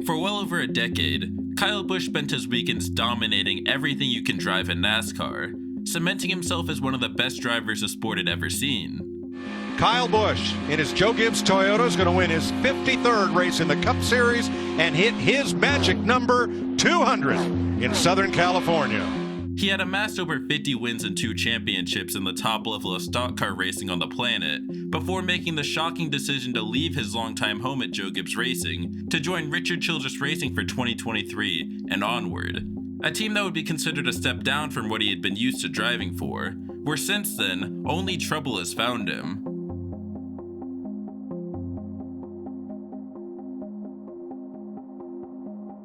For well over a decade, Kyle Busch spent his weekends dominating everything you can drive in NASCAR, cementing himself as one of the best drivers the sport had ever seen. Kyle Busch in his Joe GIbbs Toyota is going to win his 53rd race in the Cup Series and hit his magic number 200 in Southern California. He had amassed over 50 wins and 2 championships in the top level of stock car racing on the planet, before making the shocking decision to leave his longtime home at Joe GIbbs Racing to join Richard Childress Racing for 2023 and onward. A team that would be considered a step down from what he had been used to driving for, where since then, only trouble has found him.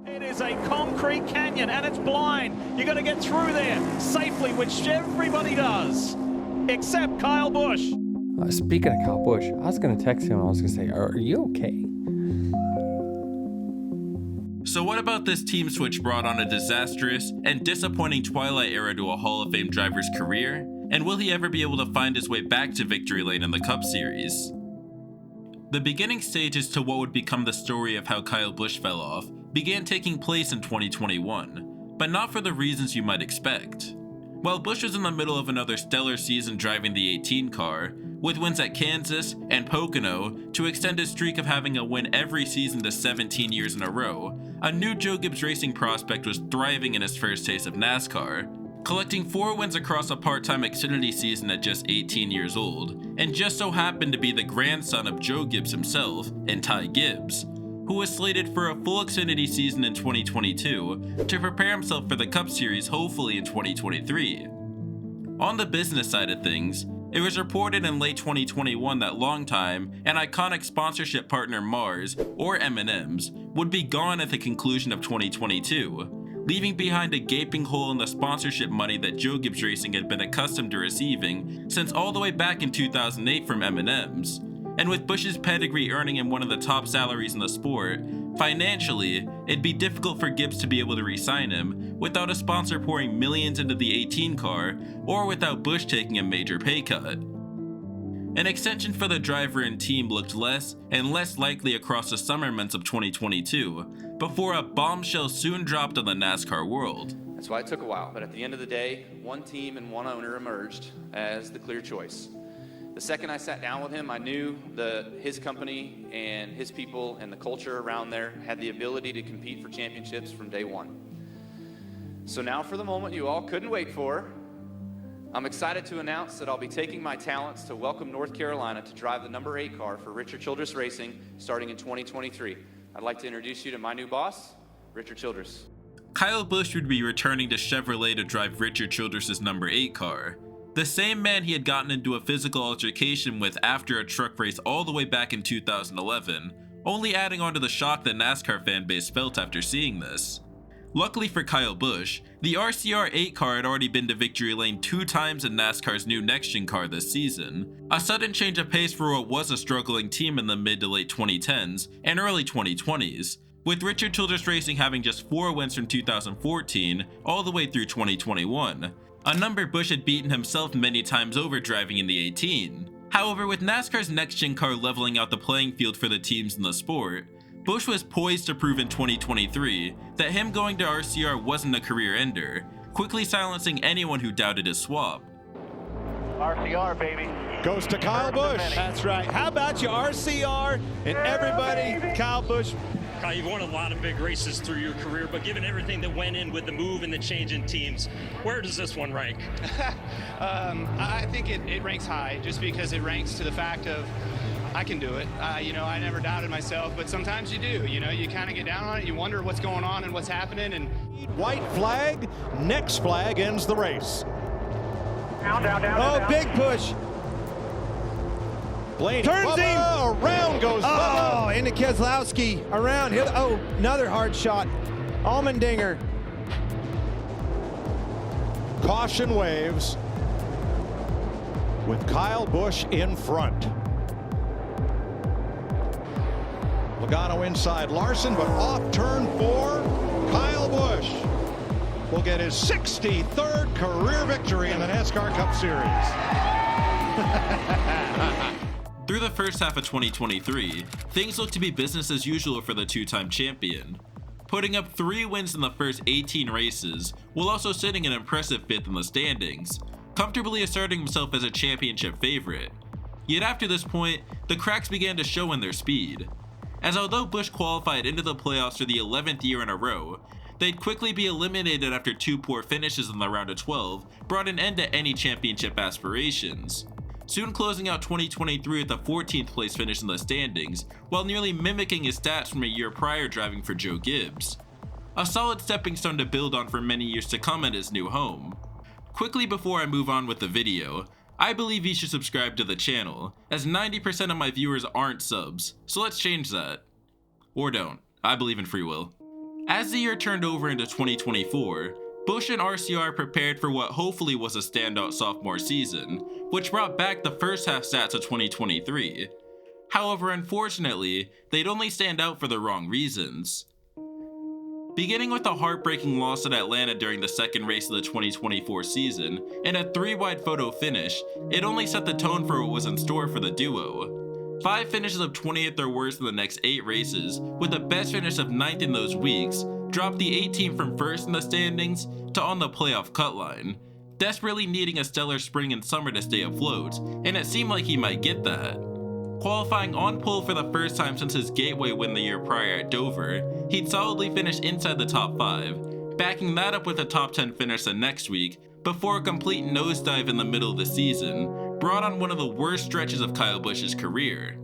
It is a concrete canyon and it's blind. You got to get through there safely, which everybody does, except Kyle Busch. Speaking of Kyle Busch, I was going to text him. I was going to say, are you okay? So what about this team switch brought on a disastrous and disappointing twilight era to a Hall of Fame driver's career? And will he ever be able to find his way back to victory lane in the Cup Series? The beginning stages to what would become the story of how Kyle Busch fell off began taking place in 2021, but not for the reasons you might expect. While Busch was in the middle of another stellar season driving the 18 car, with wins at Kansas and Pocono to extend his streak of having a win every season to 17 years in a row, a new Joe GIbbs Racing prospect was thriving in his first taste of NASCAR, collecting 4 wins across a part-time Xfinity season at just 18 years old, and just so happened to be the grandson of Joe GIbbs himself and Ty Gibbs, who was slated for a full Xfinity season in 2022 to prepare himself for the Cup Series hopefully in 2023. On the business side of things, it was reported in late 2021 that longtime and iconic sponsorship partner Mars, or M&M's, would be gone at the conclusion of 2022, leaving behind a gaping hole in the sponsorship money that Joe GIbbs Racing had been accustomed to receiving since all the way back in 2008 from M&M's. And with Busch's pedigree earning him one of the top salaries in the sport, financially, it'd be difficult for Gibbs to be able to re-sign him without a sponsor pouring millions into the 18 car, or without Busch taking a major pay cut. An extension for the driver and team looked less and less likely across the summer months of 2022, before a bombshell soon dropped on the NASCAR world. That's why it took a while, but at the end of the day, one team and one owner emerged as the clear choice. The second I sat down with him, I knew his company and his people and the culture around there had the ability to compete for championships from day one. So now for the moment you all couldn't wait for, I'm excited to announce that I'll be taking my talents to Welcome, North Carolina to drive the number 8 car for Richard Childress Racing starting in 2023. I'd like to introduce you to my new boss, Richard Childress. Kyle Busch would be returning to Chevrolet to drive Richard Childress' number 8 car. The same man he had gotten into a physical altercation with after a truck race all the way back in 2011, only adding on to the shock the NASCAR fan base felt after seeing this. Luckily for Kyle Busch, the RCR 8 car had already been to victory lane 2 times in NASCAR's new next-gen car this season, a sudden change of pace for what was a struggling team in the mid to late 2010s and early 2020s, with Richard Childress Racing having just 4 wins from 2014 all the way through 2021. A number Busch had beaten himself many times over driving in the 18. However, with NASCAR's next-gen car leveling out the playing field for the teams in the sport, Busch was poised to prove in 2023 that him going to RCR wasn't a career ender, quickly silencing anyone who doubted his swap. RCR, baby. Goes to Kyle Busch. That's right. How about your RCR and everybody, Kyle Busch? Kyle, you've won a lot of big races through your career, but given everything that went in with the move and the change in teams, where does this one rank? I think it ranks high just because it ranks to the fact of I can do it. I never doubted myself, but sometimes you do. You kind of get down on it, you wonder what's going on and what's happening. And White flag, next flag ends the race. Oh, big push. Blaney Turns him. Around goes Bubba. Oh, into Keselowski. Around. Oh, another hard shot. Allmendinger. Caution waves with Kyle Busch in front. Logano inside Larson, but off turn 4. Kyle Busch will get his 63rd career victory in the NASCAR Cup Series. Through the first half of 2023, things looked to be business as usual for the 2-time champion. putting up 3 wins in the first 18 races, while also sitting an impressive 5th in the standings, comfortably asserting himself as a championship favorite. Yet after this point, the cracks began to show in their speed, as although Busch qualified into the playoffs for the 11th year in a row, they'd quickly be eliminated after 2 poor finishes in the round of 12 brought an end to any championship aspirations, soon closing out 2023 with a 14th place finish in the standings, while nearly mimicking his stats from a year prior driving for Joe GIbbs. A solid stepping stone to build on for many years to come at his new home. Quickly before I move on with the video, I believe you should subscribe to the channel, as 90% of my viewers aren't subs, so let's change that. Or don't, I believe in free will. As the year turned over into 2024, Busch and RCR prepared for what hopefully was a standout sophomore season, which brought back the first half stats of 2023. However, unfortunately, they'd only stand out for the wrong reasons. Beginning with a heartbreaking loss at Atlanta during the second race of the 2024 season, and a 3-wide photo finish, it only set the tone for what was in store for the duo. 5 finishes of 20th or worse in the next 8 races, with the best finish of 9th in those weeks, dropped the 8 team from first in the standings to on the playoff cut line, desperately needing a stellar spring and summer to stay afloat, and it seemed like he might get that. Qualifying on pole for the first time since his gateway win the year prior at Dover, he'd solidly finish inside the top 5, backing that up with a top 10 finish the next week, before a complete nosedive in the middle of the season brought on one of the worst stretches of Kyle Busch's career.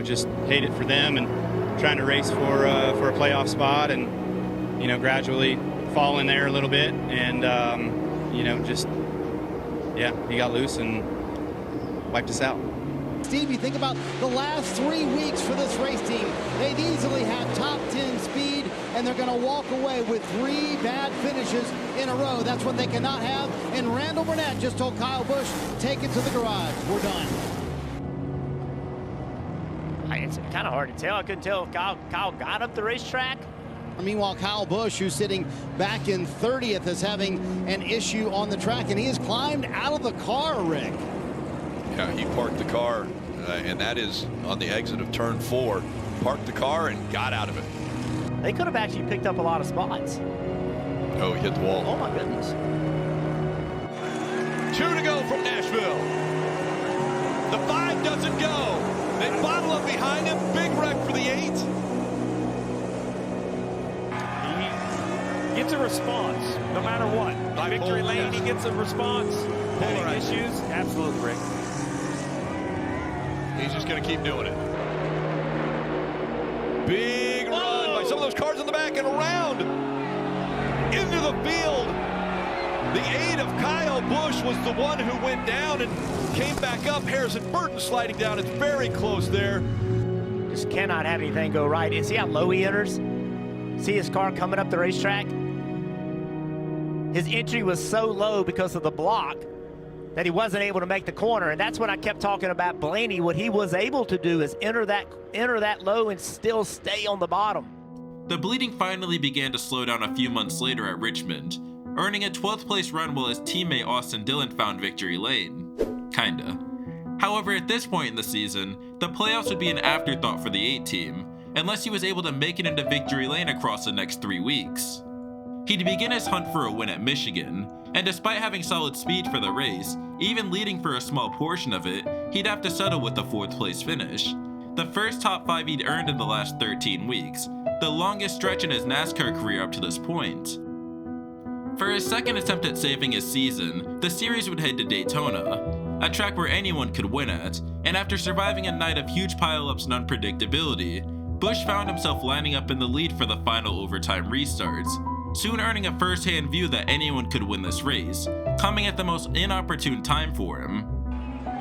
Just hate it for them and trying to race for a playoff spot, and gradually fall in there a little bit, and he got loose and wiped us out. Steve, you think about the last 3 weeks for this race team. They've easily had top 10 speed, and they're going to walk away with 3 bad finishes in a row. That's what they cannot have. And Randall Burnett just told Kyle Busch, take it to the garage. We're done. It's kind of hard to tell. I couldn't tell if Kyle got up the racetrack. Meanwhile, Kyle Busch, who's sitting back in 30th, is having an issue on the track, and he has climbed out of the car, Rick. Yeah, he parked the car, and that is on the exit of turn 4. Parked the car and got out of it. They could have actually picked up a lot of spots. Oh, he hit the wall. Oh, my goodness. 2 to go from Nashville. The 5 doesn't go. They bottle up behind him. Big wreck for the 8. He gets a response, no matter what. Victory lane, he gets a response. Having issues, absolutely, Rick. He's just going to keep doing it. Big run by some of those cars in the back and around into the field. The 8 of Kyle Busch was the one who went down and came back up. Harrison Burton sliding down. It's very close there. Just cannot have anything go right. And see how low he enters? See his car coming up the racetrack? His entry was so low because of the block that he wasn't able to make the corner. And that's what I kept talking about Blaney. What he was able to do is enter that low and still stay on the bottom. The bleeding finally began to slow down a few months later at Richmond, earning a 12th place run while his teammate Austin Dillon found victory lane. Kinda. However, at this point in the season, the playoffs would be an afterthought for the 8 team, unless he was able to make it into victory lane across the next 3 weeks. He'd begin his hunt for a win at Michigan, and despite having solid speed for the race, even leading for a small portion of it, he'd have to settle with the 4th place finish. The first top 5 he'd earned in the last 13 weeks, the longest stretch in his NASCAR career up to this point. For his second attempt at saving his season, the series would head to Daytona, a track where anyone could win at, and after surviving a night of huge pileups and unpredictability, Busch found himself lining up in the lead for the final overtime restarts, soon earning a first-hand view that anyone could win this race, coming at the most inopportune time for him.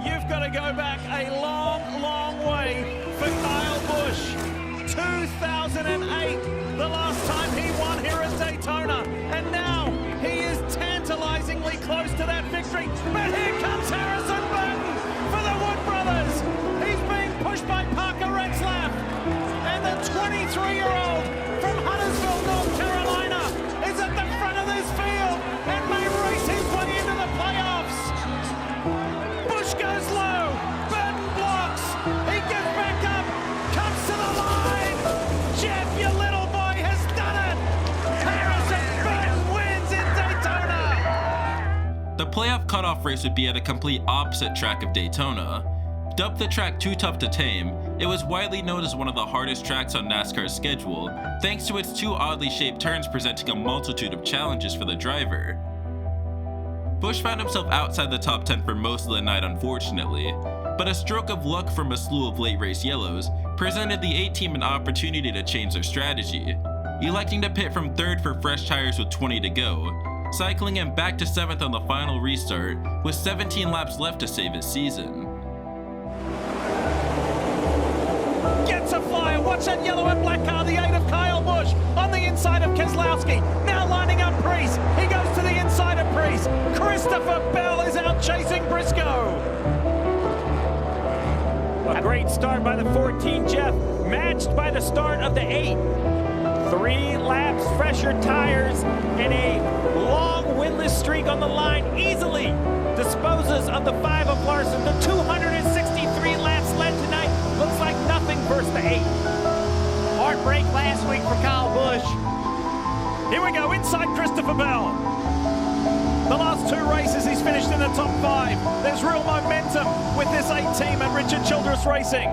You've got to go back a long, long way for Kyle Busch. 2008, the last time he won here at Daytona, and now he is tantalizingly close to that victory. But here comes Harrison Burton for the Wood Brothers. He's being pushed by Parker Retzlaff, and the 23-year-old from Huntersville, North Carolina, is at the front of this field and may race his way into the playoffs. Busch goes low, Burton blocks, he gets back up, comes to the line. Jeff, your little boy, has done it. Harrison Burton wins in Daytona. The playoff cutoff race would be at a complete opposite track of Daytona. Dubbed the track too tough to tame, it was widely known as one of the hardest tracks on NASCAR's schedule, thanks to its two oddly shaped turns presenting a multitude of challenges for the driver. Busch found himself outside the top 10 for most of the night, unfortunately, but a stroke of luck from a slew of late race yellows presented the 8 team an opportunity to change their strategy, electing to pit from 3rd for fresh tires with 20 to go, cycling him back to 7th on the final restart with 17 laps left to save his season. Gets a flyer, watch that yellow and black car, the 8 of Kyle Busch on the inside of Keselowski, now lining up Preece, he goes to the inside of Preece, Christopher Bell is out chasing Briscoe. A great start by the 14, Jeff, matched by the start of the 8. 3 laps, fresher tires, and a long winless streak on the line easily disposes of the 5 of Larson. The 263 laps led tonight looks like nothing versus the 8. Heartbreak last week for Kyle Busch. Here we go, inside Christopher Bell. The last 2 races he's finished in the top 5. There's real momentum with this 8 team at Richard Childress Racing.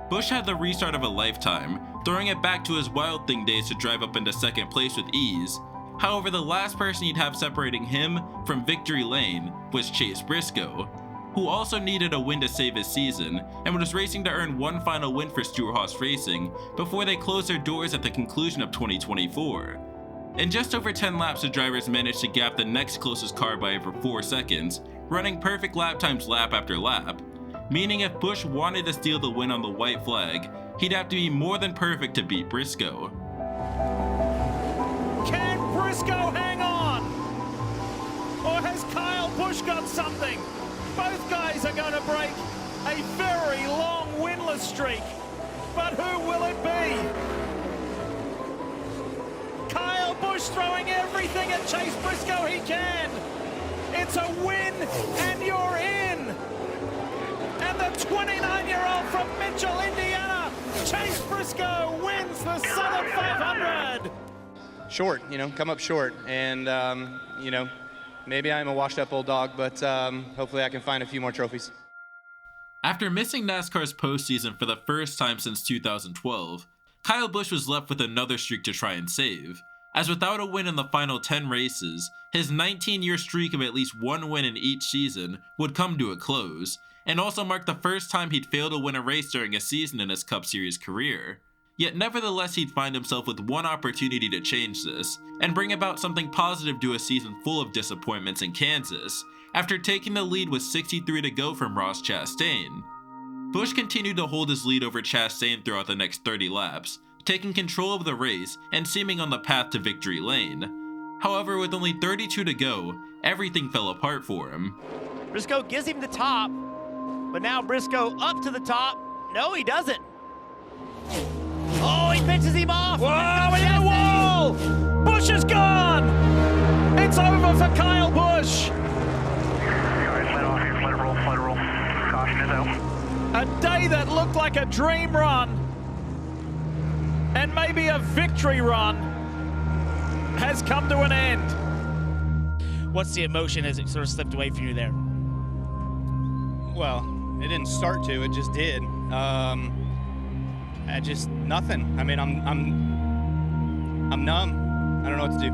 Busch had the restart of a lifetime, throwing it back to his Wild Thing days to drive up into 2nd place with ease. However, the last person he'd have separating him from victory lane was Chase Briscoe, who also needed a win to save his season and was racing to earn one final win for Stewart-Haas Racing before they closed their doors at the conclusion of 2024. In just over 10 laps, the drivers managed to gap the next closest car by over 4 seconds, running perfect lap times lap after lap, meaning if Busch wanted to steal the win on the white flag, he'd have to be more than perfect to beat Briscoe. Can Briscoe hang on? Or has Kyle Busch got something? Both guys are going to break a very long winless streak, but who will it be? Kyle Busch throwing everything at Chase Briscoe he can. It's a win and you're in. And the 29-year-old from Mitchell, Indiana, Chase Briscoe wins the Southern 500. Short, come up short. And, maybe I'm a washed up old dog, but hopefully I can find a few more trophies. After missing NASCAR's postseason for the first time since 2012, Kyle Busch was left with another streak to try and save, as without a win in the final 10 races, his 19-year streak of at least one win in each season would come to a close, and also mark the first time he'd failed to win a race during a season in his Cup Series career. Yet nevertheless, he'd find himself with one opportunity to change this, and bring about something positive to a season full of disappointments in Kansas, after taking the lead with 63 to go from Ross Chastain. Busch continued to hold his lead over Chastain throughout the next 30 laps, taking control of the race and seeming on the path to victory lane. However, with only 32 to go, everything fell apart for him. Briscoe gives him the top, but now Briscoe up to the top. No, he doesn't. Oh, he pitches him off. Whoa, in the wall! Busch is gone! It's over for Kyle Busch. Let it roll. Caution is out. A day that looked like a dream run and maybe a victory run has come to an end. What's the emotion as it sort of slipped away from you there? Well, it didn't start to, it just did. Just nothing. I mean, I'm numb. I don't know what to do.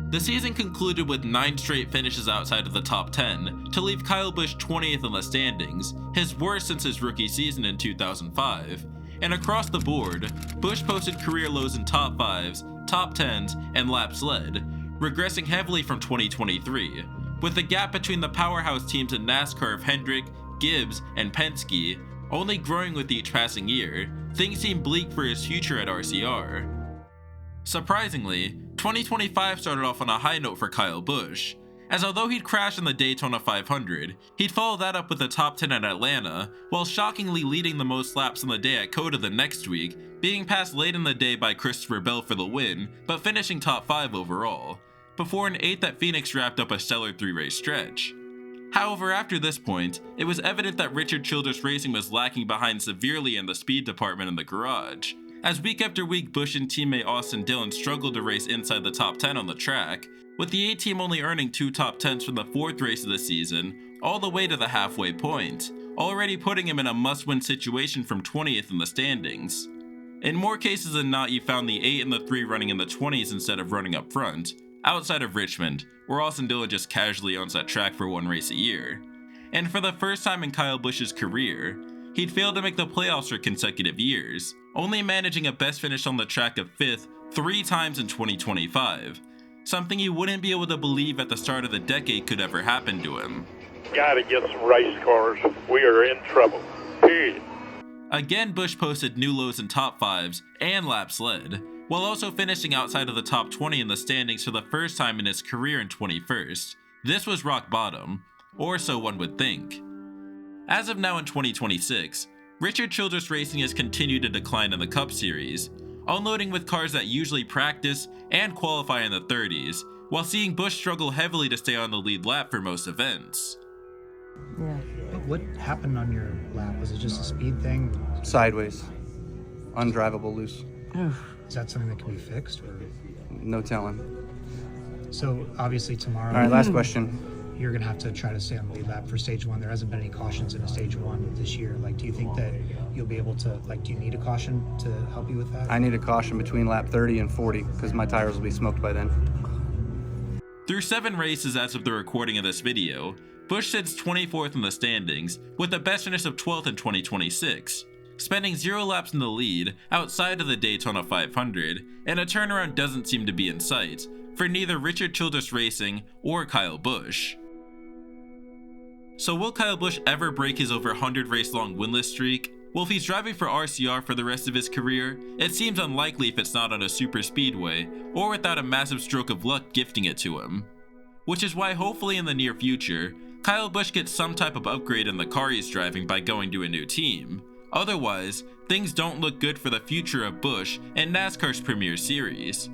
The season concluded with 9 straight finishes outside of the top 10, to leave Kyle Busch 20th in the standings, his worst since his rookie season in 2005, and across the board, Busch posted career lows in top 5s, top 10s, and laps led, regressing heavily from 2023, with the gap between the powerhouse teams in NASCAR of Hendrick, Gibbs, and Penske only growing with each passing year. Things seem bleak for his future at RCR. Surprisingly, 2025 started off on a high note for Kyle Busch, as although he'd crashed in the Daytona 500, he'd follow that up with a top 10 at Atlanta, while shockingly leading the most laps on the day at COTA the next week, being passed late in the day by Christopher Bell for the win, but finishing top 5 overall, before an 8th at Phoenix wrapped up a stellar 3-race stretch. However, after this point, it was evident that Richard Childress Racing was lacking behind severely in the speed department in the garage, as week after week Busch and teammate Austin Dillon struggled to race inside the top 10 on the track, with the A-team only earning 2 top 10s from the 4th race of the season, all the way to the halfway point, already putting him in a must-win situation from 20th in the standings. In more cases than not, you found the 8 and the 3 running in the 20s instead of running up front, outside of Richmond, where Austin Dillon just casually owns that track for 1 race a year. And for the first time in Kyle Busch's career, he'd failed to make the playoffs for consecutive years, only managing a best finish on the track of 5th 3 times in 2025, something you wouldn't be able to believe at the start of the decade could ever happen to him. Gotta get some race cars. We are in trouble. Period. Again, Busch posted new lows in top 5s and laps led, while also finishing outside of the top 20 in the standings for the first time in his career in 21st. This was rock bottom, or so one would think. As of now in 2026, Richard Childress Racing has continued to decline in the Cup Series, unloading with cars that usually practice and qualify in the 30s, while seeing Busch struggle heavily to stay on the lead lap for most events. Yeah. What happened on your lap? Was it just a speed thing? Sideways. Undrivable loose. Is that something that can be fixed? Or? No telling. So obviously tomorrow. All right, last question. You're going to have to try to stay on the lead lap for stage 1. There hasn't been any cautions in a stage 1 this year. Like, do you think that you'll be able to, like, do you need a caution to help you with that? I need a caution between lap 30 and 40 because my tires will be smoked by then. Through 7 races as of the recording of this video, Busch sits 24th in the standings, with a best finish of 12th in 2026, spending 0 laps in the lead outside of the Daytona 500, and a turnaround doesn't seem to be in sight for neither Richard Childress Racing or Kyle Busch. So will Kyle Busch ever break his over 100 race long winless streak? Well, if he's driving for RCR for the rest of his career, it seems unlikely if it's not on a super speedway or without a massive stroke of luck gifting it to him. Which is why hopefully in the near future, Kyle Busch gets some type of upgrade in the car he's driving by going to a new team. Otherwise, things don't look good for the future of Busch and NASCAR's Premier Series.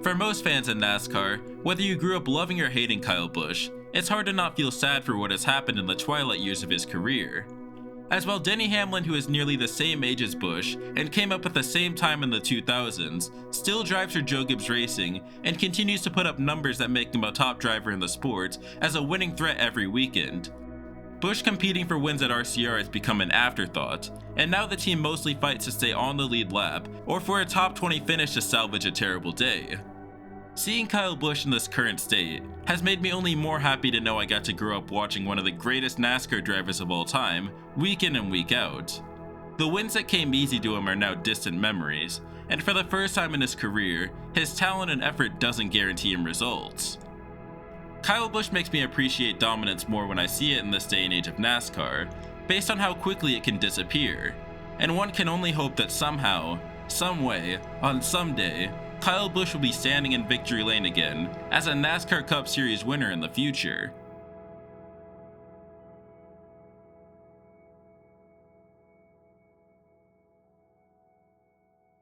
For most fans in NASCAR, whether you grew up loving or hating Kyle Busch, it's hard to not feel sad for what has happened in the twilight years of his career. As while Denny Hamlin, who is nearly the same age as Busch and came up at the same time in the 2000s, still drives for Joe GIbbs Racing and continues to put up numbers that make him a top driver in the sport as a winning threat every weekend. Busch competing for wins at RCR has become an afterthought, and now the team mostly fights to stay on the lead lap or for a top 20 finish to salvage a terrible day. Seeing Kyle Busch in this current state has made me only more happy to know I got to grow up watching one of the greatest NASCAR drivers of all time, week in and week out. The wins that came easy to him are now distant memories, and for the first time in his career, his talent and effort doesn't guarantee him results. Kyle Busch makes me appreciate dominance more when I see it in this day and age of NASCAR, based on how quickly it can disappear, and one can only hope that somehow, some way, on some day, Kyle Busch will be standing in victory lane again as a NASCAR Cup Series winner in the future.